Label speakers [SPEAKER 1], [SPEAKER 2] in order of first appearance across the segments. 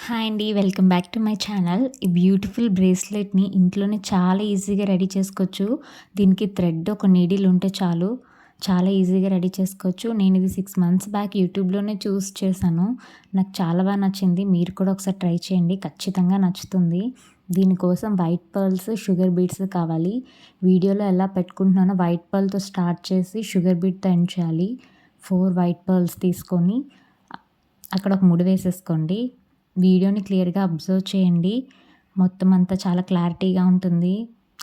[SPEAKER 1] Hi అండి. Welcome back to my channel. ఈ beautiful బ్రేస్లెట్‌ని ఇంట్లోనే చాలా ఈజీగా రెడీ చేసుకోవచ్చు. దీనికి థ్రెడ్, ఒక నీడిల్ ఉంటే చాలు. చాలా ఈజీగా రెడీ చేసుకోవచ్చు. నేను ఇది 6 మంత్స్ బ్యాక్ యూట్యూబ్‌లోనే చూసి చేశాను. నాకు చాలా బాగా నచ్చింది. మీరు కూడా ఒకసారి ట్రై చేయండి. ఖచ్చితంగా నచ్చుతుంది. దీనికోసం వైట్ పర్ల్స్, షుగర్ బీడ్స్ కావాలి. వీడియోలో ఎలా పెట్టుకుంటున్నానో వైట్ పర్ల్‌తో స్టార్ట్ చేసి షుగర్ బీడ్‌తో ఎండ్ చేయాలి. 4 వైట్ పర్ల్స్ తీసుకొని అక్కడ ఒక ముడి వేసేసుకోండి. వీడియోని క్లియర్‌గా అబ్జర్వ్ చేయండి. మొత్తం అంతా చాలా క్లారిటీగా ఉంటుంది.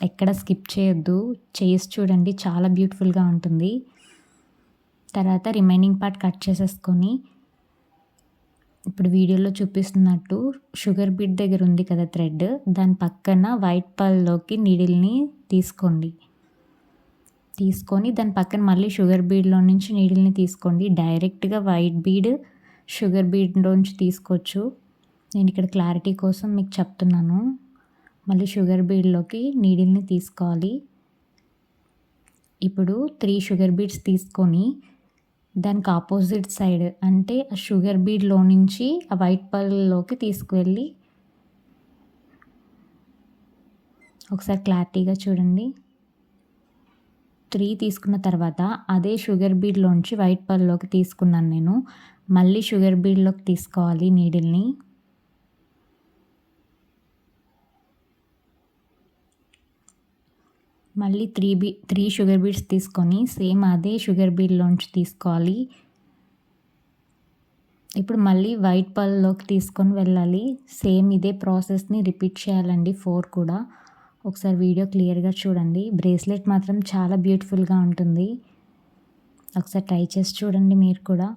[SPEAKER 1] ఎక్కడ స్కిప్ చేయొద్దు. చేసి చూడండి, చాలా బ్యూటిఫుల్‌గా ఉంటుంది. తర్వాత రిమైనింగ్ పార్ట్ కట్ చేసేసుకొని, ఇప్పుడు వీడియోలో చూపిస్తున్నట్టు షుగర్ బీడ్ దగ్గర ఉంది కదా థ్రెడ్, దాని పక్కన వైట్ పర్ల్‌లోకి నీడిల్‌ని తీసుకోండి. తీసుకొని దాని పక్కన మళ్ళీ షుగర్ బీడ్‌లో నుంచి నీడిల్‌ని తీసుకోండి. డైరెక్ట్‌గా వైట్ బీడ్ షుగర్ బీడ్‌లోంచి తీసుకోవచ్చు. నేను ఇక్కడ క్లారిటీ కోసం మీకు చెప్తున్నాను. మళ్ళీ షుగర్ బీడ్‌లోకి నీడిల్‌ని తీసుకోవాలి. ఇప్పుడు 3 షుగర్ బీడ్స్ తీసుకొని దానికి ఆపోజిట్ సైడ్, అంటే ఆ షుగర్ బీడ్‌లో నుంచి ఆ వైట్ పర్ల్‌లోకి తీసుకువెళ్ళి ఒకసారి క్లారిటీగా చూడండి. 3 తీసుకున్న తర్వాత అదే షుగర్ బీడ్‌లోంచి వైట్ పర్ల్‌లోకి తీసుకున్నాను నేను. మళ్ళీ షుగర్ బీడ్‌లోకి తీసుకోవాలి నీడిల్‌ని. మళ్ళీ 3 షుగర్ బీడ్స్ తీసుకొని సేమ్ అదే షుగర్ బీడ్‌లోంచి తీసుకోవాలి. ఇప్పుడు మళ్ళీ వైట్ పర్ల్‌లోకి తీసుకొని వెళ్ళాలి. సేమ్ ఇదే ప్రాసెస్‌ని రిపీట్ చేయాలండి 4 కూడా. ఒకసారి వీడియో క్లియర్‌గా చూడండి. బ్రేస్లెట్ మాత్రం చాలా బ్యూటిఫుల్‌గా ఉంటుంది. ఒకసారి ట్రై చేసి చూడండి మీరు కూడా.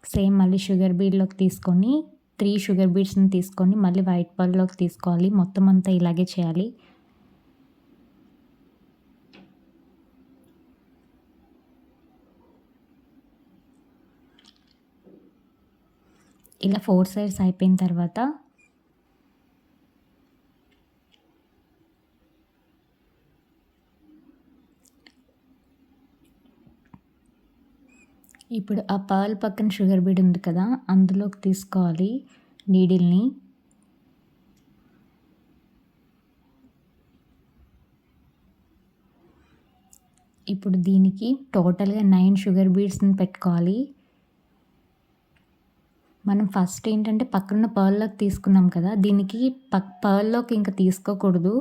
[SPEAKER 1] సేమ్ మళ్ళీ షుగర్ బీడ్‌లోకి తీసుకొని 3 షుగర్ బీడ్స్‌ని తీసుకొని మళ్ళీ వైట్ పర్ల్‌లోకి తీసుకోవాలి. మొత్తం అంతా ఇలాగే చేయాలి. ఇలా 4 సైడ్స్ అయిపోయిన తర్వాత ఇప్పుడు ఆ పర్ల్ పక్కన షుగర్ బీడ్ ఉంది కదా, అందులోకి తీసుకోవాలి నీడిల్‌ని. ఇప్పుడు దీనికి టోటల్‌గా 9 షుగర్ బీడ్స్‌ని పెట్టుకోవాలి. మనం ఫస్ట్ ఏంటంటే పక్కనున్న పర్ల్‌లోకి తీసుకున్నాం కదా, దీనికి పర్ల్‌లోకి ఇంకా తీసుకోకూడదు.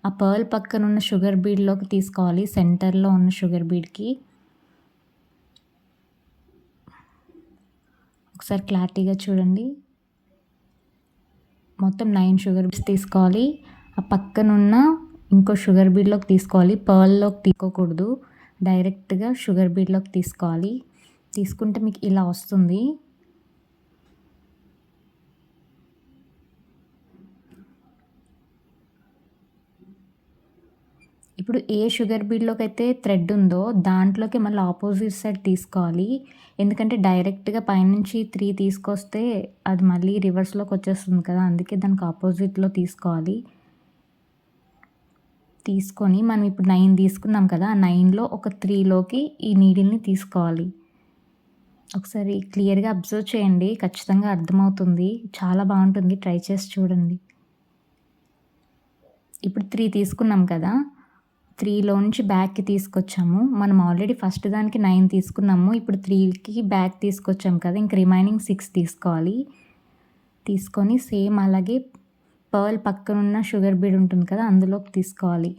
[SPEAKER 1] ఆ పర్ల్ పక్కనున్న షుగర్ బీడ్‌లోకి తీసుకోవాలి, సెంటర్‌లో ఉన్న షుగర్ బీడ్‌కి. ఒకసారి క్లారిటీగా చూడండి. మొత్తం 9 షుగర్ బీడ్స్ తీసుకోవాలి. ఆ పక్కనున్న ఇంకో షుగర్ బీడ్‌లోకి తీసుకోవాలి. పర్ల్‌లోకి తీసుకోకూడదు. డైరెక్ట్‌గా షుగర్ బీడ్‌లోకి తీసుకోవాలి. తీసుకుంటే మీకు ఇలా వస్తుంది. ఇప్పుడు ఏ షుగర్ బీడ్‌లోకి అయితే థ్రెడ్ ఉందో దాంట్లోకి మళ్ళీ ఆపోజిట్ సైడ్ తీసుకోవాలి. ఎందుకంటే డైరెక్ట్‌గా పైనుంచి 3 తీసుకొస్తే అది మళ్ళీ రివర్స్‌లోకి వచ్చేస్తుంది కదా, అందుకే దానికి ఆపోజిట్‌లో తీసుకోవాలి. తీసుకొని మనం ఇప్పుడు 9 తీసుకున్నాం కదా, ఆ 9లో ఒక 3లోకి ఈ నీడిల్‌ని తీసుకోవాలి. ఒకసారి క్లియర్‌గా అబ్జర్వ్ చేయండి. ఖచ్చితంగా అర్థమవుతుంది. చాలా బాగుంటుంది. ట్రై చేసి చూడండి. ఇప్పుడు 3 తీసుకున్నాం కదా, 3లో నుంచి బ్యాక్‌కి తీసుకొచ్చాము. మనం ఆల్రెడీ ఫస్ట్ దానికి 9 తీసుకున్నాము. ఇప్పుడు 3కి బ్యాక్ తీసుకొచ్చాము కదా, ఇంక రిమైనింగ్ 6 తీసుకోవాలి. తీసుకొని సేమ్ అలాగే పర్ల్ పక్కనున్న షుగర్ బీడ్ ఉంటుంది కదా, అందులోకి తీసుకోవాలి.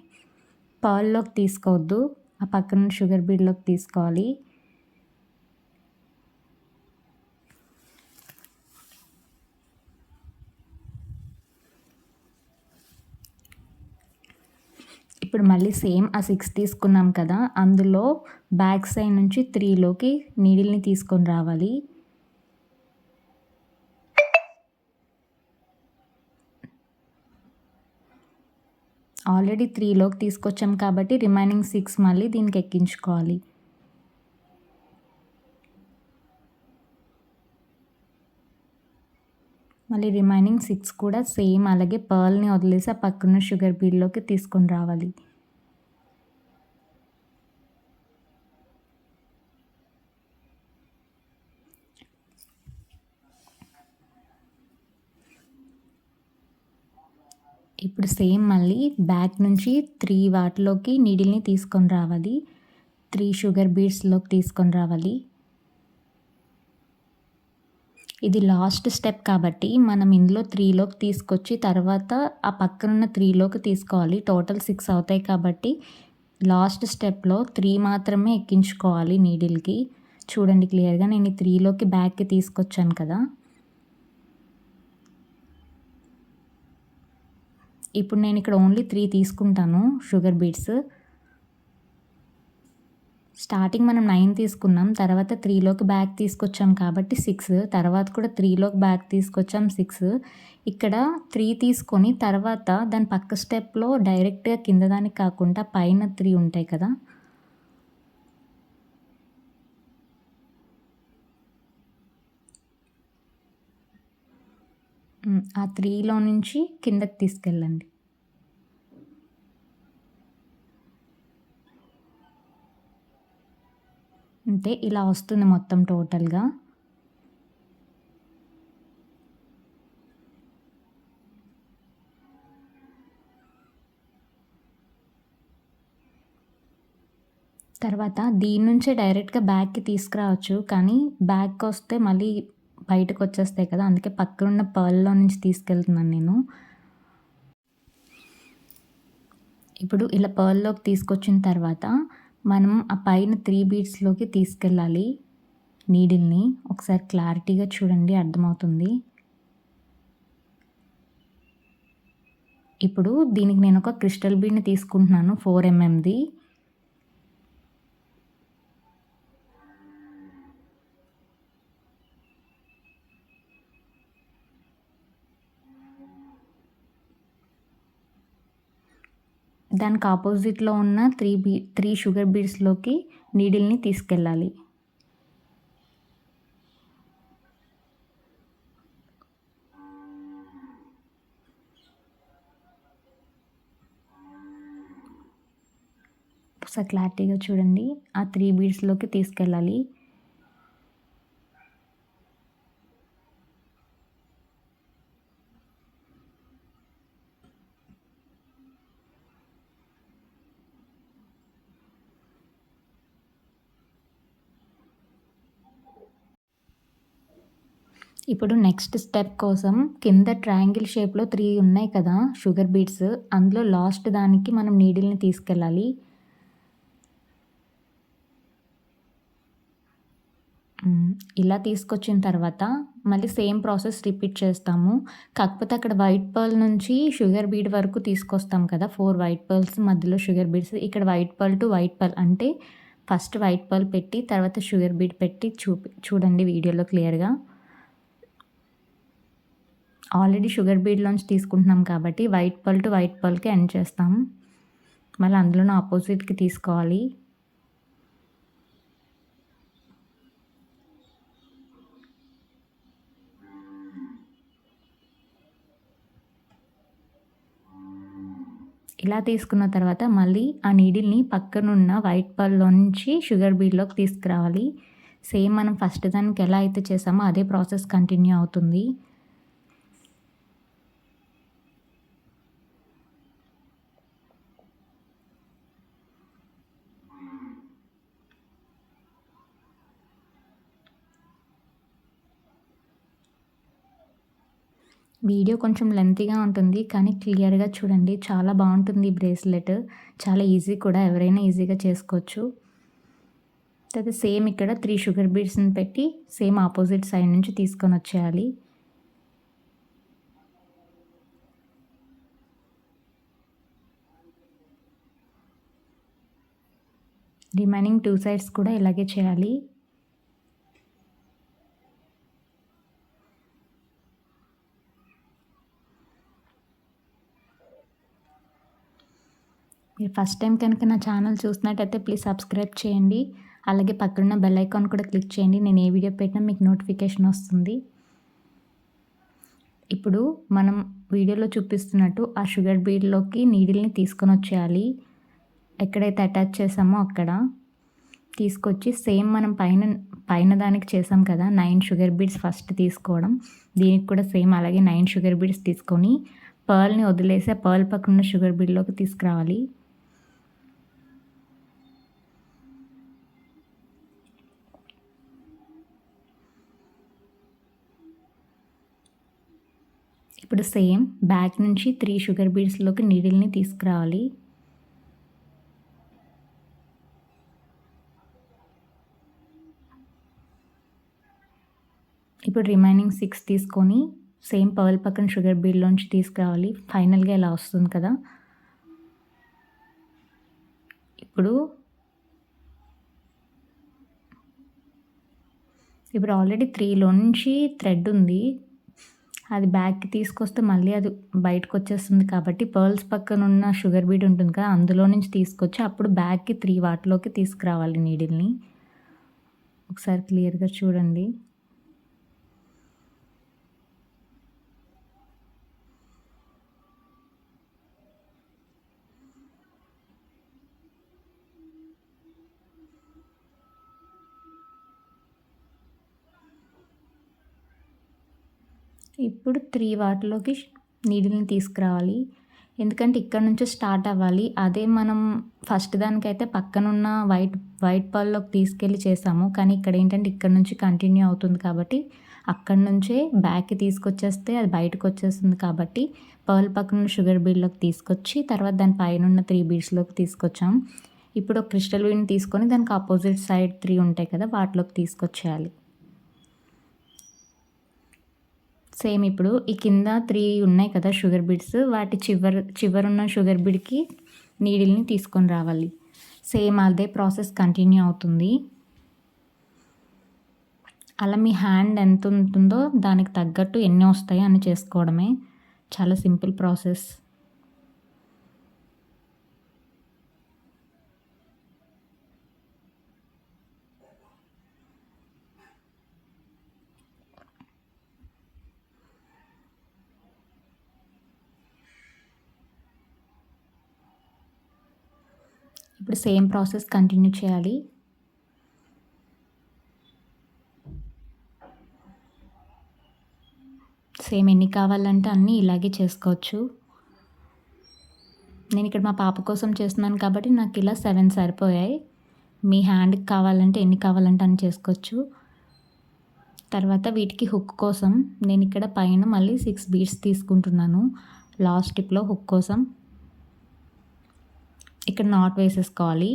[SPEAKER 1] పర్ల్‌లోకి తీసుకోవద్దు. ఆ పక్కనున్న షుగర్ బీడ్‌లోకి తీసుకోవాలి. ఇప్పుడు మళ్ళీ సేమ్ ఆ 6 తీసుకున్నాం కదా, అందులో బ్యాక్ సైడ్ నుంచి 3లోకి నీడిల్‌ని తీసుకొని రావాలి. ఆల్రెడీ 3లోకి తీసుకొచ్చాం కాబట్టి రిమైనింగ్ 6 మళ్ళీ దీనికి ఎక్కించుకోవాలి. మళ్ళీ రిమైనింగ్ 6 కూడా సేమ్ అలాగే పర్ల్‌ని వదిలేసి ఆ పక్కన షుగర్ బీడ్‌లోకి తీసుకొని రావాలి. ఇప్పుడు సేమ్ మళ్ళీ బ్యాక్ నుంచి 3 వాటిలోకి నీడిల్ని తీసుకొని రావాలి. 3 షుగర్ బీడ్స్‌లోకి తీసుకొని రావాలి. ఇది లాస్ట్ స్టెప్ కాబట్టి మనం ఇందులో 3లోకి తీసుకొచ్చి తర్వాత ఆ పక్కనున్న 3లోకి తీసుకోవాలి. టోటల్ 6 అవుతాయి కాబట్టి లాస్ట్ స్టెప్‌లో 3 మాత్రమే ఎక్కించుకోవాలి నీడిల్‌కి. చూడండి క్లియర్‌గా నేను ఈ 3లోకి బ్యాక్‌కి తీసుకొచ్చాను కదా! ఇప్పుడు నేను ఇక్కడ ఓన్లీ 3 తీసుకుంటాను షుగర్ బీడ్స్. స్టార్టింగ్ మనం 9 తీసుకున్నాం. తర్వాత 3లోకి బ్యాక్ తీసుకొచ్చాం కాబట్టి 6. తర్వాత కూడా 3లోకి బ్యాక్ తీసుకొచ్చాం 6. ఇక్కడ 3 తీసుకొని తర్వాత దాని పక్క స్టెప్‌లో డైరెక్ట్‌గా కింద దానికి కాకుండా పైన 3 ఉంటాయి కదా! ఆ 3లో నుంచి కిందకి తీసుకెళ్ళండి. అంతే ఇలా వస్తుంది మొత్తం టోటల్‌గా. తర్వాత దీని నుంచే డైరెక్ట్‌గా బ్యాక్‌కి తీసుకురావచ్చు. కానీ బ్యాక్‌కొస్తే మళ్ళీ బయటకొచ్చేస్తాయి కదా! అందుకే పక్కనున్న పర్ల్‌లో నుంచి తీసుకెళ్తున్నాను నేను. ఇప్పుడు ఇలా పర్ల్‌లోకి తీసుకొచ్చిన తర్వాత మనం ఆ పైన 3 బీడ్స్‌లోకి తీసుకెళ్ళాలి నీడిల్‌ని. ఒకసారి క్లారిటీగా చూడండి అర్థమవుతుంది. ఇప్పుడు దీనికి నేను ఒక క్రిస్టల్ బీడ్‌ని తీసుకుంటున్నాను 4 ఎంఎంది. దానికి ఆపోజిట్‌లో ఉన్న 3 షుగర్ బీడ్స్‌లోకి నీడిల్‌ని తీసుకెళ్ళాలి. ఒకసారి క్లారిటీగా చూడండి. ఆ 3 బీడ్స్‌లోకి తీసుకెళ్ళాలి. ఇప్పుడు నెక్స్ట్ స్టెప్ కోసం కింద ట్రయాంగిల్ షేప్‌లో 3 ఉన్నాయి కదా! Sugar beads. అందులో లాస్ట్ దానికి మనం నీడిల్‌ని తీసుకెళ్ళాలి. ఇలా తీసుకొచ్చిన తర్వాత మళ్ళీ సేమ్ ప్రాసెస్ రిపీట్ చేస్తాము. కాకపోతే అక్కడ వైట్ పర్ల్ నుంచి షుగర్ బీడ్ వరకు తీసుకొస్తాం కదా! 4 వైట్ పర్ల్స్ మధ్యలో షుగర్ బీడ్స్. ఇక్కడ white pearl to white pearl అంటే ఫస్ట్ వైట్ పర్ల్ పెట్టి తర్వాత షుగర్ బీడ్ పెట్టి చూడండి వీడియోలో క్లియర్‌గా. ఆల్రెడీ షుగర్ బీడ్‌లోంచి తీసుకుంటున్నాం కాబట్టి వైట్ పర్ల్ టు వైట్ పర్ల్‌కి ఎండ్ చేస్తాం. మళ్ళీ అందులోనే ఆపోజిట్‌కి తీసుకోవాలి. ఇలా తీసుకున్న తర్వాత మళ్ళీ ఆ నీడిల్‌ని పక్కనున్న వైట్ పర్ల్‌లో నుంచి షుగర్ బీడ్‌లోకి తీసుకురావాలి. సేమ్ మనం ఫస్ట్ దానికి ఎలా అయితే చేసామో అదే ప్రాసెస్ కంటిన్యూ అవుతుంది. వీడియో కొంచెం లెంతీగా ఉంటుంది. కానీ క్లియర్‌గా చూడండి. చాలా బావుంటుంది ఈ బ్రేస్లెట్. చాలా ఈజీ కూడా ఎవరైనా ఈజీగా చేసుకోవచ్చు. తర్వాత సేమ్ ఇక్కడ 3 షుగర్ బీడ్స్‌ని పెట్టి సేమ్ ఆపోజిట్ సైడ్ నుంచి తీసుకొనొచ్చేయాలి. రిమైనింగ్ 2 సైడ్స్ కూడా ఇలాగే చేయాలి. మీరు ఫస్ట్ టైం కనుక నా ఛానల్ చూస్తున్నట్టయితే ప్లీజ్ సబ్స్క్రైబ్ చేయండి. అలాగే పక్కనున్న బెల్ ఐకాన్ కూడా క్లిక్ చేయండి. నేను ఏ వీడియో పెట్టినా మీకు నోటిఫికేషన్ వస్తుంది. ఇప్పుడు మనం వీడియోలో చూపిస్తున్నట్టు ఆ షుగర్ బీడ్‌లోకి నీడిల్‌ని తీసుకొనొచ్చేయాలి. ఎక్కడైతే అటాచ్ చేసామో అక్కడ తీసుకొచ్చి సేమ్ మనం పైన దానికి చేసాం కదా! 9 షుగర్ బీడ్స్ ఫస్ట్ తీసుకోవడం. దీనికి కూడా సేమ్ అలాగే 9 షుగర్ బీడ్స్ తీసుకొని పర్ల్‌ని వదిలేసి ఆ పర్ల్ పక్కనున్న షుగర్ బీడ్‌లోకి తీసుకురావాలి. ఇప్పుడు సేమ్ బ్యాక్ నుంచి 3 షుగర్ బీడ్స్‌లోకి నీడిల్‌ని తీసుకురావాలి. ఇప్పుడు రిమైనింగ్ 6 తీసుకొని సేమ్ పర్ల్ పక్కన షుగర్ బీడ్‌లోంచి తీసుకురావాలి. ఫైనల్‌గా ఇలా వస్తుంది కదా! ఇప్పుడు ఆల్రెడీ 3లో నుంచి థ్రెడ్ ఉంది. అది బ్యాక్‌కి తీసుకొస్తే మళ్ళీ అది బయటకొచ్చేస్తుంది కాబట్టి పర్ల్స్ పక్కనున్న షుగర్ బీడ్ ఉంటుంది కదా! అందులో నుంచి తీసుకొచ్చి అప్పుడు బ్యాక్‌కి 3 వాటిలోకి తీసుకురావాలి నీడిల్‌ని. ఒకసారి క్లియర్‌గా చూడండి. ఇప్పుడు 3 వాటిలోకి నీడిల్‌ని తీసుకురావాలి. ఎందుకంటే ఇక్కడ నుంచి స్టార్ట్ అవ్వాలి. అదే మనం ఫస్ట్ దానికైతే పక్కనున్న వైట్ పర్ల్‌లోకి తీసుకెళ్ళి చేసాము. కానీ ఇక్కడేంటంటే ఇక్కడ నుంచి కంటిన్యూ అవుతుంది కాబట్టి అక్కడి నుంచే బ్యాక్‌కి తీసుకొచ్చేస్తే అది బయటకొచ్చేస్తుంది కాబట్టి పర్ల్ పక్కనున్న షుగర్ బీడ్‌లోకి తీసుకొచ్చి తర్వాత దాని పైనున్న 3 బీడ్స్‌లోకి తీసుకొచ్చాం. ఇప్పుడు ఒక క్రిస్టల్ బీడ్‌ని తీసుకొని దానికి అపోజిట్ సైడ్ 3 ఉంటాయి కదా! వాటిలోకి తీసుకొచ్చేయాలి. సేమ్ ఇప్పుడు ఈ కింద 3 ఉన్నాయి కదా షుగర్ బీడ్స్ వాటి చివరున్న షుగర్ బీడ్‌కి నీడిల్‌ని తీసుకొని రావాలి. సేమ్ అదే ప్రాసెస్ కంటిన్యూ అవుతుంది. అలా మీ హ్యాండ్ ఎంత ఉంటుందో దానికి తగ్గట్టు ఎన్ని వస్తాయో అన్ని చేసుకోవడమే. చాలా సింపుల్ ప్రాసెస్. ఇప్పుడు సేమ్ ప్రాసెస్ కంటిన్యూ చేయాలి. సేమ్ ఎన్ని కావాలంటే అన్నీ ఇలాగే చేసుకోవచ్చు. నేను ఇక్కడ మా పాప కోసం చేస్తున్నాను కాబట్టి నాకు ఇలా 7 సరిపోయాయి. మీ హ్యాండ్‌కి కావాలంటే ఎన్ని కావాలంటే అన్ని చేసుకోవచ్చు. తర్వాత వీటికి హుక్ కోసం నేను ఇక్కడ పైన మళ్ళీ 6 బీడ్స్ తీసుకుంటున్నాను. లాస్ట్ టిప్‌లో హుక్ కోసం. ఇక్కడ నాట్ వేసేసుకోవాలి.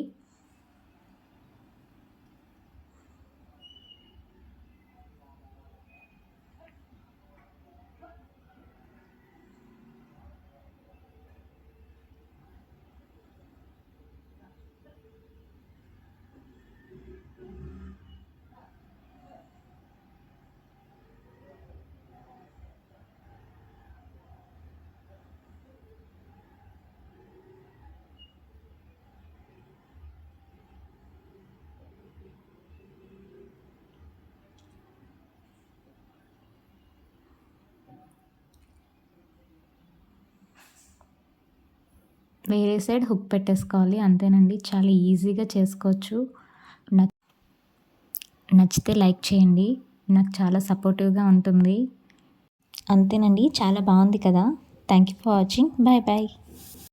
[SPEAKER 1] వేరే సైడ్ హుక్ పెట్టేసుకోవాలి అంతేనండి. చాలా ఈజీగా చేసుకోవచ్చు. నచ్చితే లైక్ చేయండి. నాకు చాలా సపోర్టివ్‌గా ఉంటుంది. అంతేనండి. చాలా బాగుంది కదా! Thank you for watching. Bye bye.